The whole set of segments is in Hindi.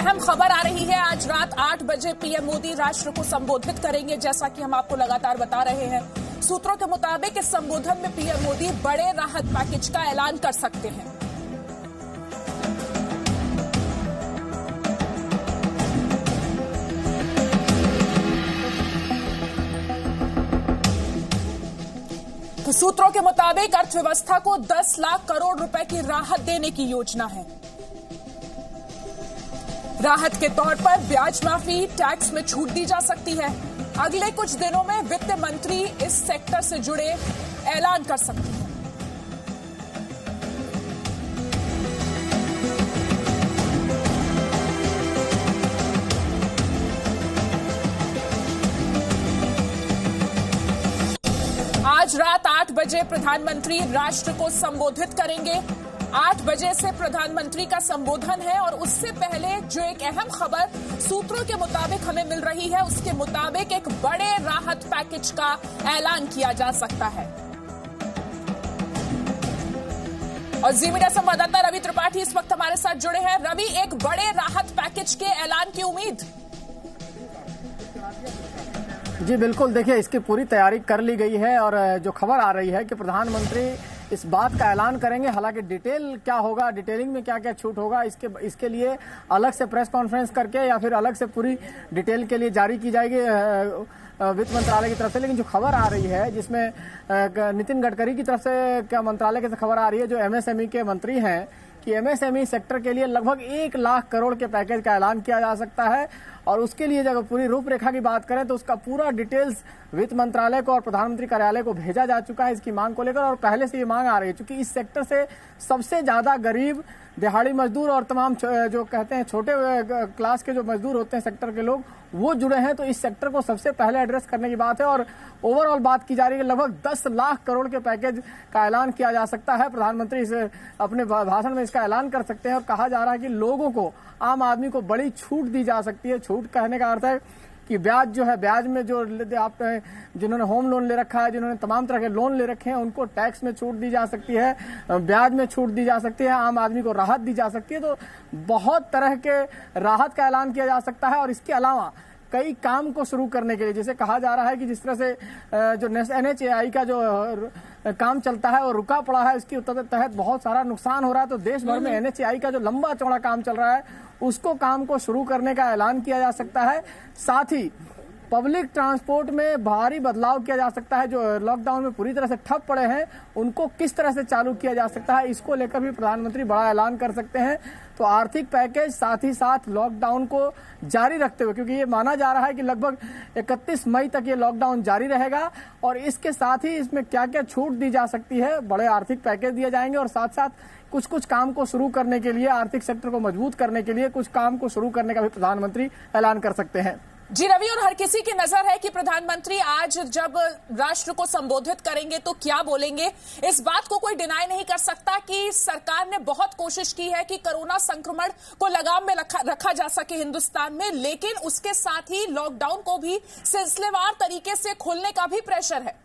अहम खबर आ रही है। आज रात 8 बजे पीएम मोदी राष्ट्र को संबोधित करेंगे, जैसा कि हम आपको लगातार बता रहे हैं। सूत्रों के मुताबिक इस संबोधन में पीएम मोदी बड़े राहत पैकेज का ऐलान कर सकते हैं। तो सूत्रों के मुताबिक अर्थव्यवस्था को 10 लाख करोड़ रुपए की राहत देने की योजना है। राहत के तौर पर ब्याज माफी, टैक्स में छूट दी जा सकती है। अगले कुछ दिनों में वित्त मंत्री इस सेक्टर से जुड़े ऐलान कर सकती है। आज रात 8 बजे प्रधानमंत्री राष्ट्र को संबोधित करेंगे। 8 बजे से प्रधानमंत्री का संबोधन है और उससे पहले जो एक अहम खबर सूत्रों के मुताबिक हमें मिल रही है, उसके मुताबिक एक बड़े राहत पैकेज का ऐलान किया जा सकता है। और जी मीडिया संवाददाता रवि त्रिपाठी इस वक्त हमारे साथ जुड़े हैं। रवि, एक बड़े राहत पैकेज के ऐलान की उम्मीद? जी बिल्कुल, देखिए इसकी पूरी तैयारी कर ली गई है और जो खबर आ रही है कि प्रधानमंत्री इस बात का ऐलान करेंगे। हालांकि डिटेल क्या होगा, डिटेलिंग में क्या क्या छूट होगा, इसके लिए अलग से प्रेस कॉन्फ्रेंस करके या फिर अलग से पूरी डिटेल के लिए जारी की जाएगी वित्त मंत्रालय की तरफ से। लेकिन जो खबर आ रही है जिसमें नितिन गडकरी की तरफ से क्या मंत्रालय की खबर आ रही है, जो एमएसएमई के मंत्री हैं, कि एमएसएमई सेक्टर के लिए लगभग 1 लाख करोड़ के पैकेज का ऐलान किया जा सकता है। और उसके लिए जब पूरी रूपरेखा की बात करें तो उसका पूरा डिटेल्स वित्त मंत्रालय को और प्रधानमंत्री कार्यालय को भेजा जा चुका है इसकी मांग को लेकर। और पहले से ये मांग आ रही है, क्योंकि इस सेक्टर से सबसे ज्यादा गरीब, दिहाड़ी मजदूर और तमाम जो कहते हैं छोटे क्लास के जो मजदूर होते हैं सेक्टर के लोग, वो जुड़े हैं। तो इस सेक्टर को सबसे पहले एड्रेस करने की बात है। और ओवरऑल बात की जा रही है लगभग 10 लाख करोड़ के पैकेज का ऐलान किया जा सकता है। प्रधानमंत्री इसे अपने भाषण में इसका ऐलान कर सकते हैं। और कहा जा रहा है कि लोगों को, आम आदमी को बड़ी छूट दी जा सकती है। छूट कहने का अर्थ है कि ब्याज जो है, ब्याज में जो आप जिन्होंने होम लोन ले रखा है, जिन्होंने तमाम तरह के लोन ले रखे हैं, उनको टैक्स में छूट दी जा सकती है, ब्याज में छूट दी जा सकती है, आम आदमी को राहत दी जा सकती है। तो बहुत तरह के राहत का ऐलान किया जा सकता है। और इसके अलावा कई काम को शुरू करने के लिए, जैसे कहा जा रहा है कि जिस तरह से जो NHAI का जो काम चलता है और रुका पड़ा है, इसके तहत बहुत सारा नुकसान हो रहा है। तो देश भर में NHAI का जो लंबा चौड़ा काम चल रहा है, उसको काम को शुरू करने का ऐलान किया जा सकता है। साथ ही पब्लिक ट्रांसपोर्ट में भारी बदलाव किया जा सकता है। जो लॉकडाउन में पूरी तरह से ठप पड़े हैं, उनको किस तरह से चालू किया जा सकता है, इसको लेकर भी प्रधानमंत्री बड़ा ऐलान कर सकते हैं। तो आर्थिक पैकेज, साथ ही साथ लॉकडाउन को जारी रखते हुए, क्योंकि ये माना जा रहा है कि लगभग 31 मई तक ये लॉकडाउन जारी रहेगा। और इसके साथ ही इसमें क्या क्या छूट दी जा सकती है, बड़े आर्थिक पैकेज दिए जाएंगे। और साथ साथ कुछ काम को शुरू करने के लिए, आर्थिक सेक्टर को मजबूत करने के लिए कुछ काम को शुरू करने का भी प्रधानमंत्री ऐलान कर सकते हैं। जी रवि, और हर किसी की नजर है कि प्रधानमंत्री आज जब राष्ट्र को संबोधित करेंगे तो क्या बोलेंगे। इस बात को कोई डिनाई नहीं कर सकता कि सरकार ने बहुत कोशिश की है कि कोरोना संक्रमण को लगाम में रखा जा सके हिंदुस्तान में, लेकिन उसके साथ ही लॉकडाउन को भी सिलसिलेवार तरीके से खोलने का भी प्रेशर है।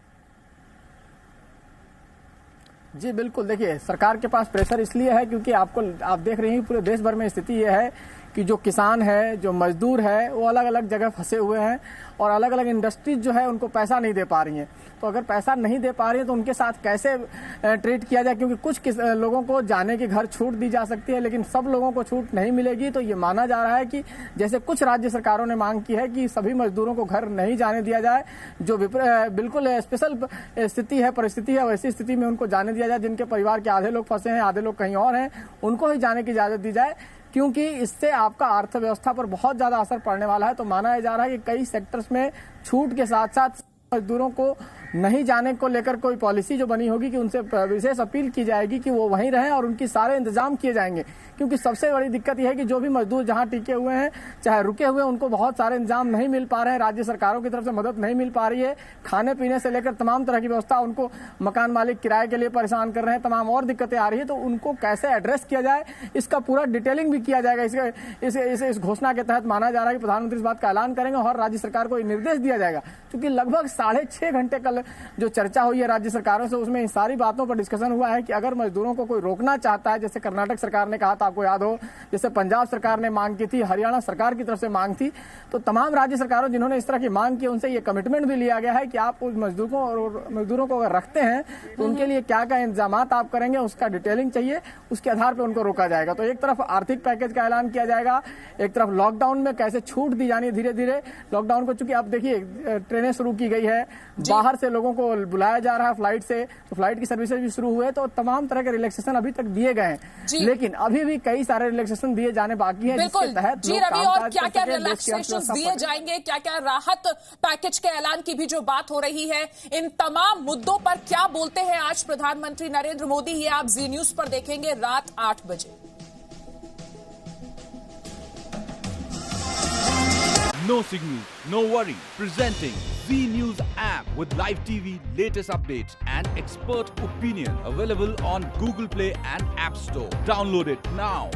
जी बिल्कुल, देखिए सरकार के पास प्रेशर इसलिए है क्योंकि आप देख रहे हैं पूरे देश भर में स्थिति यह है कि जो किसान है, जो मजदूर है, वो अलग अलग जगह फंसे हुए हैं और अलग अलग इंडस्ट्रीज जो है उनको पैसा नहीं दे पा रही हैं। तो अगर पैसा नहीं दे पा रही है तो उनके साथ कैसे ट्रीट किया जाए, क्योंकि कुछ लोगों को जाने के घर छूट दी जा सकती है, लेकिन सब लोगों को छूट नहीं मिलेगी। तो ये माना जा रहा है कि जैसे कुछ राज्य सरकारों ने मांग की है कि सभी मजदूरों को घर नहीं जाने दिया जाए, जो बिल्कुल स्पेशल स्थिति है, परिस्थिति है, वैसी स्थिति में उनको जाने दिया जाए। जिनके परिवार के आधे लोग फंसे हैं, आधे लोग कहीं और हैं, उनको ही जाने की इजाजत दी जाए, क्योंकि इससे आपका अर्थव्यवस्था पर बहुत ज्यादा असर पड़ने वाला है। तो माना जा रहा है कि कई सेक्टर्स में छूट के साथ साथ मजदूरों को नहीं जाने को लेकर कोई पॉलिसी जो बनी होगी कि उनसे विशेष अपील की जाएगी कि वो वहीं रहें और उनकी सारे इंतजाम किए जाएंगे। क्योंकि सबसे बड़ी दिक्कत यह है कि जो भी मजदूर जहां टिके हुए हैं, चाहे रुके हुए हैं, उनको बहुत सारे इंतजाम नहीं मिल पा रहे हैं, राज्य सरकारों की तरफ से मदद नहीं मिल पा रही है, खाने पीने से लेकर तमाम तरह की व्यवस्था, उनको मकान मालिक किराए के लिए परेशान कर रहे हैं, तमाम और दिक्कतें आ रही है। तो उनको कैसे एड्रेस किया जाए, इसका पूरा डिटेलिंग भी किया जाएगा। इस घोषणा के तहत माना जा रहा है कि प्रधानमंत्री इस बात का ऐलान करेंगे और राज्य सरकार को निर्देश दिया जाएगा, क्योंकि लगभग 6.5 घंटे का फिलहाल जो चर्चा हुई है राज्य सरकारों से, उसमें इन सारी बातों पर डिस्कशन हुआ है कि अगर मजदूरों को कोई रोकना चाहता है, जैसे कर्नाटक सरकार ने कहा था, आपको याद हो, जैसे पंजाब सरकार ने मांग की थी, हरियाणा सरकार की तरफ से मांग थी, तो तमाम राज्य सरकारों जिन्होंने इस तरह की मांग की उनसे ये कमिटमेंट भी लिया गया है कि आप उस मजदूरों को अगर रखते हैं तो उनके लिए क्या क्या इंतजाम आप करेंगे, उसका डिटेलिंग चाहिए, उसके आधार पर उनको रोका जाएगा। तो एक तरफ आर्थिक पैकेज का ऐलान किया जाएगा, एक तरफ लॉकडाउन में कैसे छूट दी जानी है धीरे धीरे लॉकडाउन को, चूंकि आप देखिए ट्रेनें शुरू की गई है, बाहर से लोगों को बुलाया जा रहा है फ्लाइट से, तो फ्लाइट की सर्विसेज भी शुरू हुए, तो तमाम तरह के रिलैक्सेशन अभी तक दिए गए हैं, लेकिन अभी भी कई सारे रिलैक्सेशन दिए जाने बाकी हैं जिसके तहत जी रवि, और क्या क्या रिलैक्सेशन दिए जाएंगे, क्या क्या राहत पैकेज के ऐलान की भी जो बात हो रही है, इन तमाम मुद्दों पर क्या बोलते हैं आज प्रधानमंत्री नरेंद्र मोदी, ये आप जी न्यूज पर देखेंगे रात 8 बजे। No signal, no worry. Presenting Z News app with live TV, latest updates and expert opinion. Available on Google Play and App Store. Download it now.